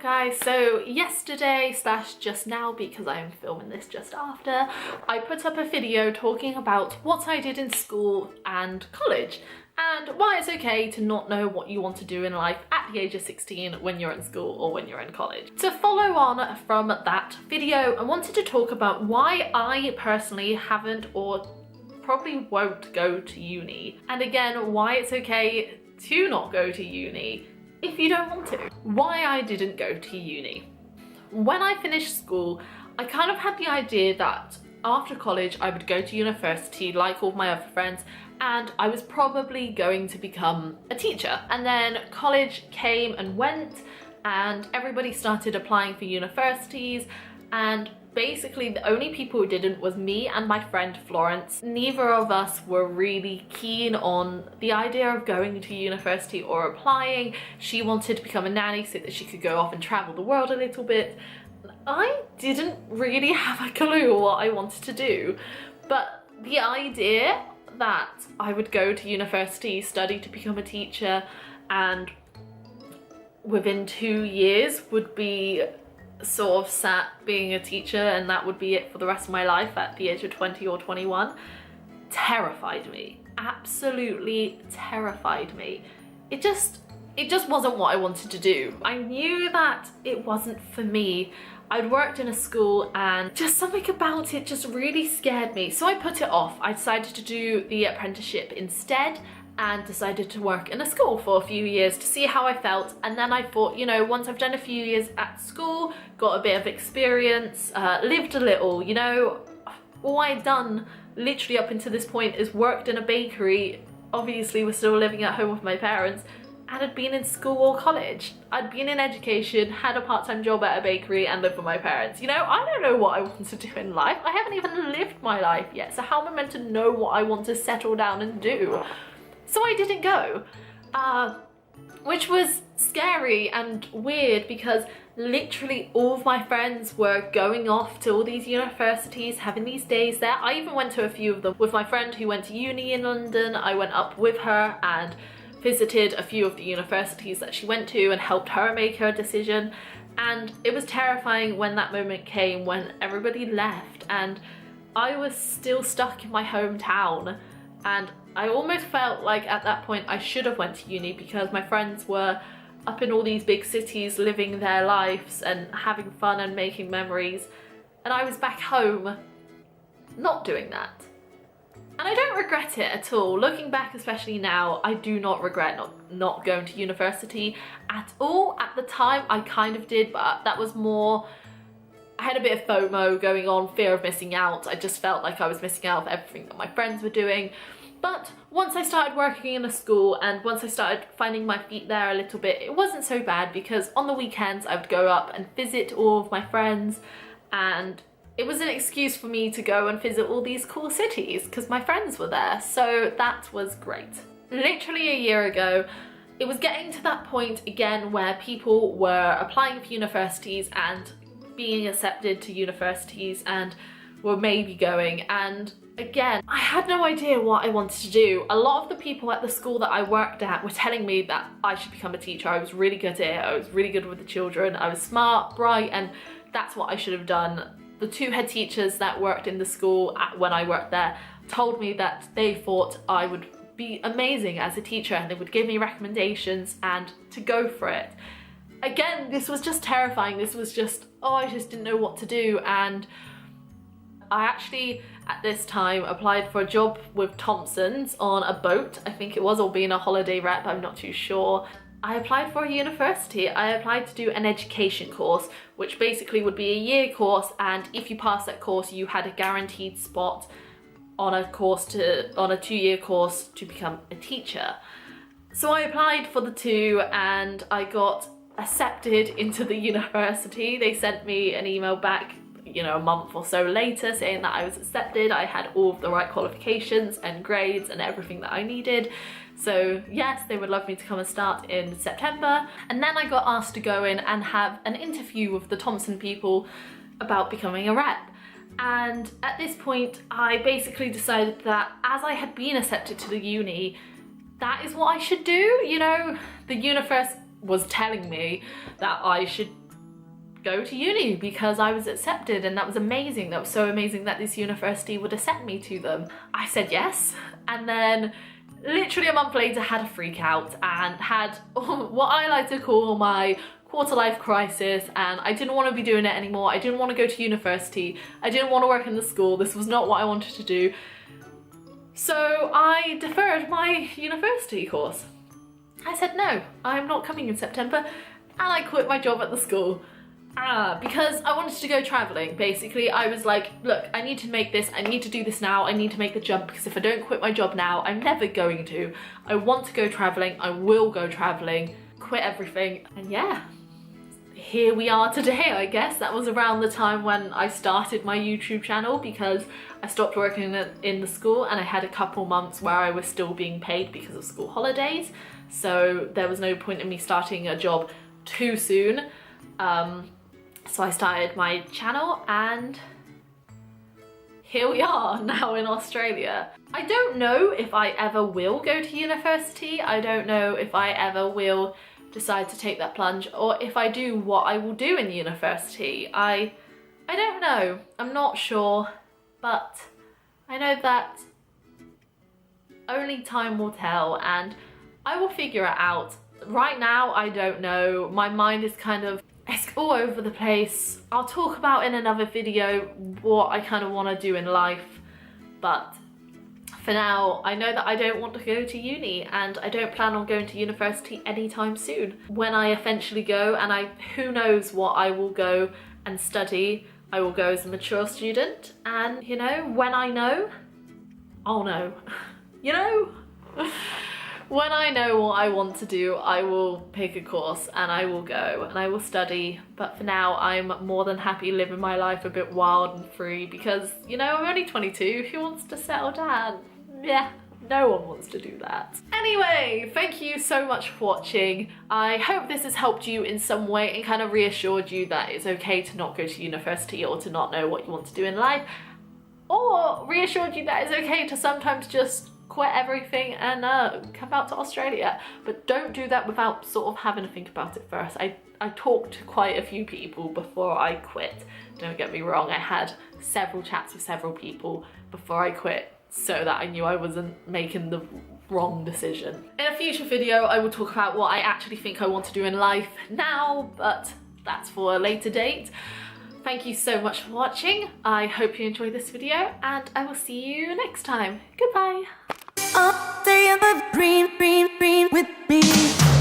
up guys? So yesterday slash just now, because I am filming this just after, I put up a video talking about what I did in school and college and why it's okay to not know what you want to do in life at the age of 16 when you're in school or when you're in college. To follow on from that video, I wanted to talk about why I personally haven't or probably won't go to uni, and again why it's okay to not go to uni if you don't want to. Why I didn't go to uni. When I finished school, I kind of had the idea that after college I would go to university like all my other friends, and I was probably going to become a teacher. And then college came and went and everybody started applying for universities, and basically the only people who didn't was me and my friend Florence. Neither of us were really keen on the idea of going to university or applying. She wanted to become a nanny so that she could go off and travel the world a little bit. I didn't really have a clue what I wanted to do, but the idea that I would go to university, study to become a teacher, and within 2 years would be sort of sat being a teacher and that would be it for the rest of my life at the age of 20 or 21 terrified me. Absolutely terrified me. It just wasn't what I wanted to do. I knew that it wasn't for me. I'd worked in a school and just something about it just really scared me. So I put it off. I decided to do the apprenticeship instead and decided to work in a school for a few years to see how I felt. And then I thought, you know, once I've done a few years at school, got a bit of experience, lived a little, you know, all I'd done literally up until this point is worked in a bakery. Obviously we're still living at home with my parents, and had been in school or college. I'd been in education, had a part-time job at a bakery, and lived with my parents. You know, I don't know what I want to do in life. I haven't even lived my life yet, so how am I meant to know what I want to settle down and do? So I didn't go, which was scary and weird because literally all of my friends were going off to all these universities, having these days there. I even went to a few of them with my friend who went to uni in London. I went up with her and visited a few of the universities that she went to and helped her make her decision. And it was terrifying when that moment came when everybody left and I was still stuck in my hometown. And I almost felt like at that point I should have went to uni because my friends were up in all these big cities living their lives and having fun and making memories, and I was back home not doing that. And I don't regret it at all. Looking back, especially now, I do not regret not going to university at all. At the time I kind of did, but that was more, I had a bit of FOMO going on, fear of missing out. I just felt like I was missing out of everything that my friends were doing. But once I started working in a school and once I started finding my feet there a little bit, it wasn't so bad because on the weekends I would go up and visit all of my friends, and it was an excuse for me to go and visit all these cool cities because my friends were there. So that was great. Literally a year ago, it was getting to that point again where people were applying for universities and being accepted to universities and were maybe going, and again, I had no idea what I wanted to do. A lot of the people at the school that I worked at were telling me that I should become a teacher. I was really good at it. I was really good with the children. I was smart, bright, and that's what I should have done. The two head teachers that worked in the school when I worked there told me that they thought I would be amazing as a teacher and they would give me recommendations and to go for it. Again, this was just terrifying. This was just, oh, I just didn't know what to do. And I actually, at this time, applied for a job with Thompson's on a boat, I think it was, or being a holiday rep, I'm not too sure. I applied for a university. I applied to do an education course, which basically would be a year course, and if you passed that course, you had a guaranteed spot on a 2-year course to become a teacher. So I applied for the two and I got accepted into the university. They sent me an email back, you know, a month or so later saying that I was accepted. I had all of the right qualifications and grades and everything that I needed. So yes, they would love me to come and start in September. And then I got asked to go in and have an interview with the Thompson people about becoming a rep. And at this point, I basically decided that as I had been accepted to the uni, that is what I should do. You know, the universe was telling me that I should go to uni because I was accepted, and that was amazing. That was so amazing that this university would accept me to them. I said yes, and then literally a month later had a freak out and had what I like to call my quarter life crisis, and I didn't want to be doing it anymore. I didn't want to go to university. I didn't want to work in the school. This was not what I wanted to do. So I deferred my university course. I said no, I'm not coming in September, and I quit my job at the school. Because I wanted to go traveling. Basically, I was like, look, I need to make this, I need to do this now, I need to make the jump, because if I don't quit my job now, I'm never going to. I want to go traveling, I will go traveling, quit everything, and yeah, here we are today, I guess. That was around the time when I started my YouTube channel, because I stopped working in the school and I had a couple months where I was still being paid because of school holidays, so there was no point in me starting a job too soon. So I started my channel, and here we are now in Australia. I don't know if I ever will go to university. I don't know if I ever will decide to take that plunge, or if I do, what I will do in university. I don't know. I'm not sure, but I know that only time will tell, and I will figure it out. Right now, I don't know. My mind is kind of, it's all over the place. I'll talk about in another video what I kind of want to do in life, but for now, I know that I don't want to go to uni, and I don't plan on going to university anytime soon. When I eventually go, and who knows what I will go and study, I will go as a mature student, and you know, when I know, I'll know. You know? When I know what I want to do, I will pick a course and I will go and I will study. But for now, I'm more than happy living my life a bit wild and free, because, you know, I'm only 22. Who wants to settle down? Yeah, no one wants to do that. Anyway, thank you so much for watching. I hope this has helped you in some way and kind of reassured you that it's okay to not go to university or to not know what you want to do in life, or reassured you that it's okay to sometimes just quit everything and come out to Australia. But don't do that without sort of having to think about it first. I talked to quite a few people before I quit. Don't get me wrong, I had several chats with several people before I quit, so that I knew I wasn't making the wrong decision. In a future video, I will talk about what I actually think I want to do in life now, but that's for a later date. Thank you so much for watching. I hope you enjoyed this video, and I will see you next time. Goodbye. Stay in the green with me.